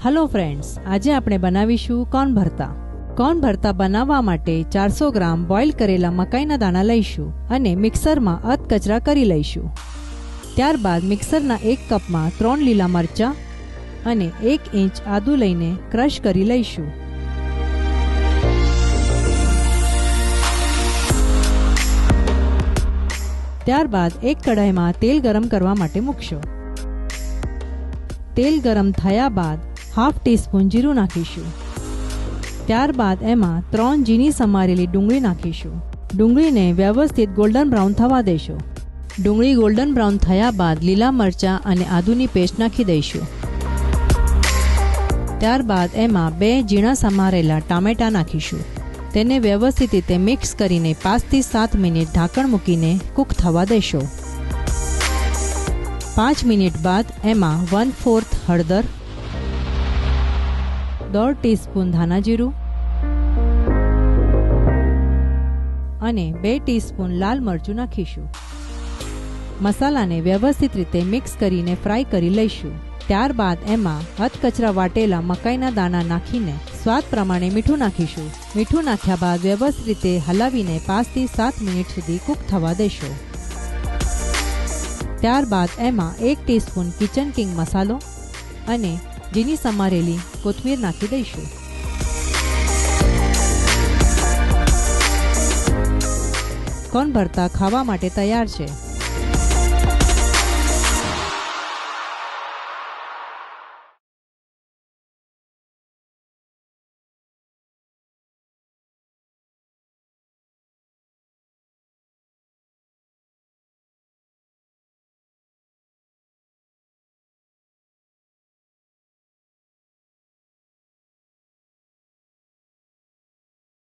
Hello friends, આજે આપણે બનાવીશું કોર્ન ભરતા। કોર્ન ભરતા બનાવવા માટે 400 ગ્રામ બોઇલ કરેલા મકાઈના દાણા લઈશું અને મિક્સરમાં અધકચરા કરી લઈશું। ત્યારબાદ મિક્સરના 1 કપમાં 3 લીલા મરચાં અને 1 ઇંચ આદુ લઈને ક્રશ કરી લઈશું। ત્યારબાદ એક કઢાઈમાં તેલ ગરમ કરવા માટે મૂકશો। તેલ ગરમ થયા બાદ हाफ टीस्पून जीरु नाखीशुं। त्यारबाद एमां 3 झीणी समारेली डूंगळी नाखीशुं। डूंगळीने व्यवस्थित गोल्डन ब्राउन थवा देशो। डूंगळी गोल्डन ब्राउन थया बाद लीला मरचां अने आदुनी पेस्ट नाखी दईशुं। त्यारबाद एमां 2 झीणा समारेला टामेटा नाखीशुं। तेने व्यवस्थित रीते मिक्स करीने 5 થી 7 मिनिट ढांकण मूकीने कूक थवा देशो। 5 मिनिट बाद एमां 1/4 हळदर, 1/2 टीस्पून धाना जीरु અને 2 ટીસ્પૂન લાલ મરચું નાખીશું। મસાલાને વ્યવસ્થિત રીતે મિક્સ કરીને ફ્રાય કરી લઈશું। ત્યારબાદ એમાં અધકચરા વાટેલા મકાઈના દાણા નાખીને સ્વાદ પ્રમાણે મીઠું નાખીશું। મીઠું નાખ્યા બાદ વ્યવસ્થિત રીતે હલાવીને 5 થી 7 મિનિટ સુધી કૂક થવા દેશો। ત્યારબાદ એમાં 1 ટીસ્પૂન કિચન કિંગ મસાલો અને झीणी समारेली कोथमीर नाखी दईशुं। कोर्न भरता खावा माटे तैयार छे।